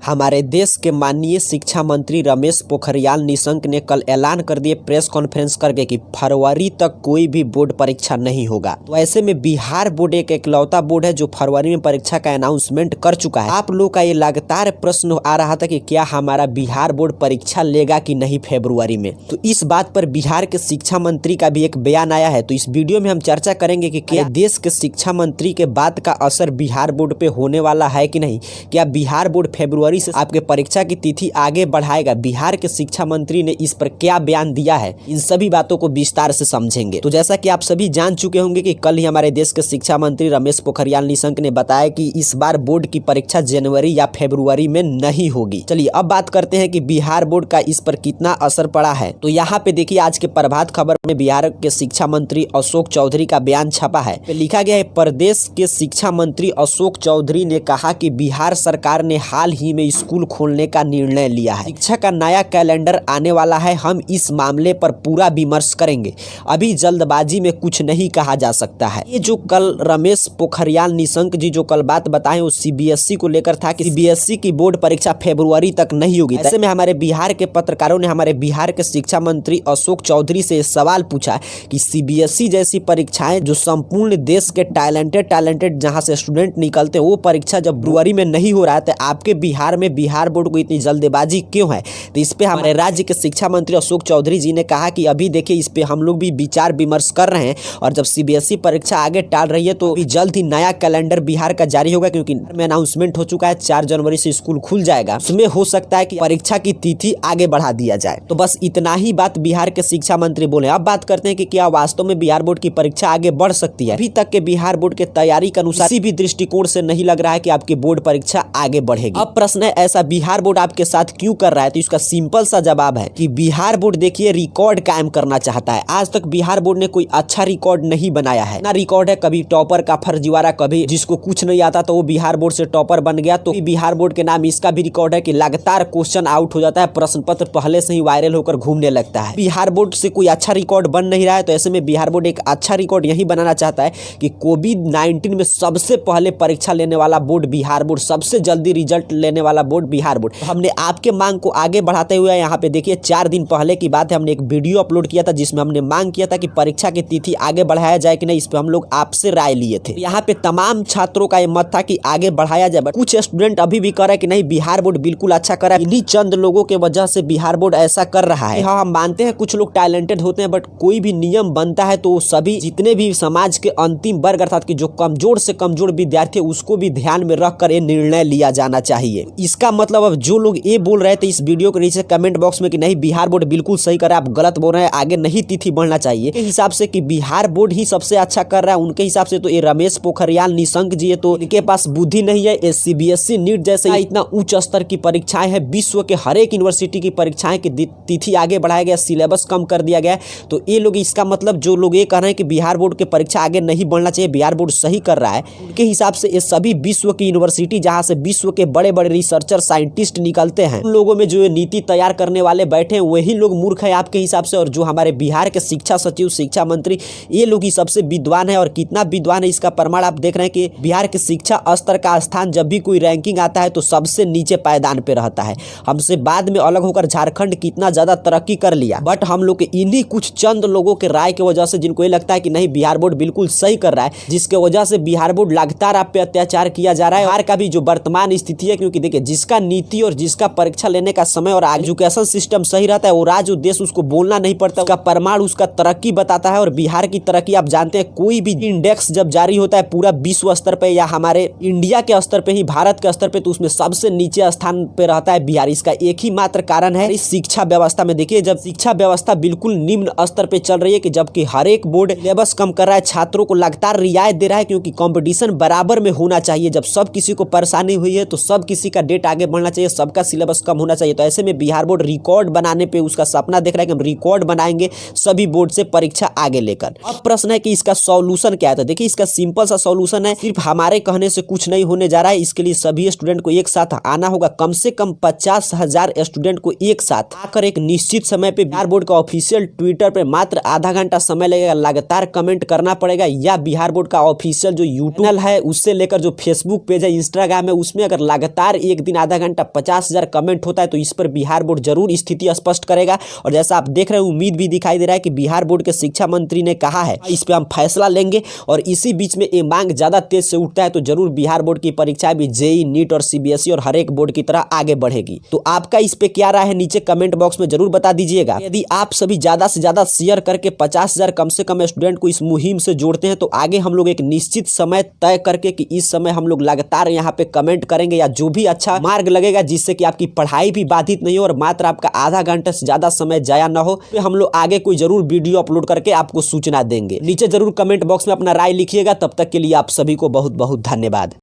हमारे देश के माननीय शिक्षा मंत्री रमेश पोखरियाल निशंक ने कल ऐलान कर दिए प्रेस कॉन्फ्रेंस करके कि फरवरी तक कोई भी बोर्ड परीक्षा नहीं होगा। तो ऐसे में बिहार बोर्ड एक इकलौता बोर्ड है जो फरवरी में परीक्षा का अनाउंसमेंट कर चुका है। आप लोग का ये लगातार प्रश्न आ रहा था कि क्या हमारा बिहार बोर्ड परीक्षा लेगा कि नहीं फरवरी में। तो इस बात पर बिहार के शिक्षा मंत्री का भी एक बयान आया है। तो इस वीडियो में हम चर्चा करेंगे कि क्या देश के शिक्षा मंत्री के बात का असर बिहार बोर्ड पे होने वाला है कि नहीं। क्या बिहार बोर्ड फरवरी से आपके परीक्षा की तिथि आगे बढ़ाएगा। बिहार के शिक्षा मंत्री ने इस पर क्या बयान दिया है, इन सभी बातों को विस्तार से समझेंगे। तो जैसा कि आप सभी जान चुके होंगे कि कल ही हमारे देश के शिक्षा मंत्री रमेश पोखरियाल निशंक ने बताया कि इस बार बोर्ड की परीक्षा जनवरी या फरवरी में नहीं होगी। चलिए अब बात करते हैं कि बिहार बोर्ड का इस पर कितना असर पड़ा है। तो यहाँ पे देखिए आज के प्रभात खबर में बिहार के शिक्षा मंत्री अशोक चौधरी का बयान छपा है। लिखा गया है, प्रदेश के शिक्षा मंत्री अशोक चौधरी ने कहा कि बिहार सरकार ने हाल ही में स्कूल खोलने का निर्णय लिया है। शिक्षा का नया कैलेंडर आने वाला है। हम इस मामले पर पूरा विमर्श करेंगे। अभी जल्दबाजी में कुछ नहीं कहा जा सकता है। ये जो कल रमेश पोखरियाल निशंक जी जो कल बात बताए वो सीबीएसई को लेकर था कि सीबीएसई की बोर्ड परीक्षा फरवरी तक नहीं होगी। ऐसे में हमारे बिहार के पत्रकारों ने हमारे बिहार के शिक्षा मंत्री अशोक चौधरी से सवाल पूछा कि सीबीएसई जैसी परीक्षाएं जो संपूर्ण देश के टैलेंटेड जहां से स्टूडेंट निकलते हैं वो परीक्षा जब फरवरी में नहीं हो रहा है तो आपके बिहार में बिहार बोर्ड को इतनी जल्दबाजी क्यों है। तो इस पे हमारे राज्य के शिक्षा मंत्री अशोक चौधरी जी ने कहा कि अभी देखिए इस पे हम लोग भी विचार विमर्श कर रहे हैं और जब सीबीएसई परीक्षा आगे टाल रही है तो अभी जल्द ही नया कैलेंडर बिहार का जारी होगा, क्योंकि में अनाउंसमेंट हो चुका है 4 जनवरी से स्कूल खुल जाएगा। उसमें हो सकता है कि परीक्षा की तिथि आगे बढ़ा दिया जाए। तो बस इतना ही बात बिहार के शिक्षा मंत्री बोले। अब बात करते हैं कि क्या वास्तव में बिहार बोर्ड की परीक्षा आगे बढ़ सकती है। अभी तक के बिहार बोर्ड के तैयारी के अनुसार किसी भी दृष्टिकोण से नहीं लग रहा है कि आपकी बोर्ड परीक्षा आगे बढ़ेगी। अब प्रश्न है ऐसा बिहार बोर्ड आपके साथ क्यों कर रहा है। तो इसका सिंपल सा जवाब है कि बिहार बोर्ड देखिए रिकॉर्ड कायम करना चाहता है। आज तक बिहार बोर्ड ने कोई अच्छा रिकॉर्ड नहीं बनाया है ना। रिकॉर्ड है कभी टॉपर का फर्जीवाड़ा, कभी जिसको कुछ नहीं आता तो वो बिहार बोर्ड से टॉपर बन गया। तो बिहार बोर्ड के नाम इसका भी रिकॉर्ड है कि लगातार क्वेश्चन आउट हो जाता है, प्रश्न पत्र पहले से ही वायरल होकर घूमने लगता है। बिहार बोर्ड से कोई अच्छा रिकॉर्ड बन नहीं रहा है। तो ऐसे में बिहार बोर्ड एक अच्छा रिकॉर्ड यही बनाना चाहता है कि कोविड-19 में सबसे पहले परीक्षा लेने वाला बोर्ड बिहार बोर्ड, सबसे जल्दी रिजल्ट लेने वाला बोर्ड बिहार बोर्ड। तो हमने आपके मांग को आगे बढ़ाते हुए यहाँ पे देखिए 4 दिन पहले की बात है, हमने एक वीडियो अपलोड किया था जिसमें हमने मांग किया था कि परीक्षा की तिथि आगे बढ़ाया जाए कि नहीं। इस पे हम लोग आपसे राय लिए थे। यहाँ पे तमाम छात्रों का ये मत था कि आगे बढ़ाया जाए। कुछ स्टूडेंट अभी भी कह रहे हैं कि नहीं बिहार बोर्ड बिल्कुल अच्छा कर रहा है, इन्हीं चंद लोगों के वजह से बिहार बोर्ड ऐसा कर रहा है। हाँ हम मानते हैं कुछ लोग टैलेंटेड होते हैं, बट कोई भी नियम बनता है तो सभी जितने भी समाज के अंतिम वर्ग अर्थात कि जो कमजोर से कमजोर विद्यार्थी उसको भी ध्यान में रखकर ये निर्णय लिया जाना चाहिए। इसका मतलब अब जो लोग ये बोल रहे थे इस वीडियो के नीचे कमेंट बॉक्स में कि नहीं बिहार बोर्ड बिल्कुल सही कर रहा है, आप गलत बोल रहे हैं, आगे नहीं तिथि बढ़ना चाहिए, के हिसाब से कि बिहार बोर्ड ही सबसे अच्छा कर रहा है उनके हिसाब से तो ये रमेश पोखरियाल निशंक जी है तो इनके पास बुद्धि नहीं है। ये सीबीएसई नीट जैसे इतना उच्च स्तर की परीक्षाएं हैं, विश्व के हर एक यूनिवर्सिटी की परीक्षाएं की तिथि आगे बढ़ाया गया, सिलेबस कम कर दिया गया। तो ये लोग इसका मतलब जो लोग ये कह रहे हैं कि बिहार बोर्ड की परीक्षा आगे नहीं बढ़ना चाहिए, बिहार बोर्ड सही कर रहा है, उनके हिसाब से ये सभी विश्व की यूनिवर्सिटी जहां से विश्व के बड़े बड़े रिसर्चर साइंटिस्ट निकलते हैं उन लोगों में जो नीति तैयार करने वाले बैठे हैं वही लोग मूर्ख है आपके हिसाब से। और जो हमारे बिहार के शिक्षा सचिव शिक्षा मंत्री ये लोग ही सबसे विद्वान है। और कितना विद्वान है इसका प्रमाण आप देख रहे हैं कि बिहार के शिक्षा स्तर का स्थान जब भी कोई रैंकिंग आता है तो सबसे नीचे पायदान पे रहता है। हमसे बाद में अलग होकर झारखंड कितना ज्यादा तरक्की कर लिया, बट हम लोग के इन्हीं कुछ चंद लोगों के राय की वजह से जिनको ये लगता है कि नहीं बिहार बोर्ड बिल्कुल सही कर रहा है, जिसके वजह से बिहार बोर्ड लगातार आप पे अत्याचार किया जा रहा है। बिहार का भी जो वर्तमान स्थिति है, क्योंकि देखिए जिसका नीति और जिसका परीक्षा लेने का समय और एजुकेशन सिस्टम सही रहता है वो राज्य उद्देश्य उसको बोलना नहीं पड़ता, उसका प्रमाण उसका तरक्की बताता है। और बिहार की तरक्की आप जानते हैं कोई भी इंडेक्स जब जारी होता है पूरा विश्व स्तर पे या हमारे इंडिया के स्तर पे ही भारत के स्तर पे तो उसमें सबसे नीचे स्थान पे रहता है बिहार। इसका एक ही मात्र कारण है इस शिक्षा व्यवस्था में। देखिए जब शिक्षा व्यवस्था बिल्कुल निम्न स्तर पे चल रही है कि जबकि हर एक बोर्ड सिलेबस कम कर रहा है, छात्रों को लगातार रियायत दे रहा है, क्योंकि कंपटीशन बराबर में होना चाहिए। जब सब किसी को परेशानी हुई है तो सब किसी का डेट आगे बढ़ना चाहिए, सबका सिलेबस कम होना चाहिए। तो ऐसे में बिहार बोर्ड रिकॉर्ड बनाने पे उसका सपना देख रहा है कि हम रिकॉर्ड बनाएंगे सभी बोर्ड से परीक्षा आगे लेकर। अब प्रश्न है कि इसका सॉल्यूशन क्या है। तो देखिए इसका सिंपल सा सॉल्यूशन है, सिर्फ हमारे कहने से कुछ नहीं होने जा रहा है। इसके लिए सभी स्टूडेंट को एक साथ आना होगा, कम से कम 50,000 स्टूडेंट को एक साथ आकर एक निश्चित समय पे बिहार बोर्ड का ऑफिशियल ट्विटर पे मात्र आधा घंटा समय लगेगा, लगातार कमेंट करना पड़ेगा, या बिहार बोर्ड का ऑफिशियल जो यूट्यूब चैनल है उससे लेकर जो फेसबुक पेज है, इंस्टाग्राम है, उसमें अगर लगातार एक दिन आधा घंटा 50,000 कमेंट होता है तो इस पर बिहार बोर्ड जरूर स्थिति स्पष्ट करेगा। और जैसा आप देख रहे हैं, उम्मीद भी दिखाई दे रहा है कि बिहार बोर्ड के शिक्षा मंत्री ने कहा है इस पे हम फैसला लेंगे। और इसी बीच में ये मांग ज्यादा तेज से उठता है तो जरूर बिहार बोर्ड की परीक्षा भी जेईई, नीट और सीबीएसई और हर एक बोर्ड की तरह आगे बढ़ेगी। तो आपका इस पे क्या राय है, नीचे कमेंट बॉक्स में जरूर बता दीजिएगा। यदि आप सभी ज्यादा से ज्यादा शेयर करके 50,000 कम से कम स्टूडेंट को इस मुहिम से जोड़ते हैं तो आगे हम लोग एक निश्चित समय तय करके कि इस समय हम लोग लगातार यहाँ पे कमेंट करेंगे, या जो भी अच्छा मार्ग लगेगा जिससे कि आपकी पढ़ाई भी बाधित नहीं हो और मात्र आपका आधा घंटे से ज्यादा समय जाया ना हो, तो हम लोग आगे कोई जरूर वीडियो अपलोड करके आपको सूचना देंगे। नीचे जरूर कमेंट बॉक्स में अपना राय लिखिएगा। तब तक के लिए आप सभी को बहुत बहुत धन्यवाद।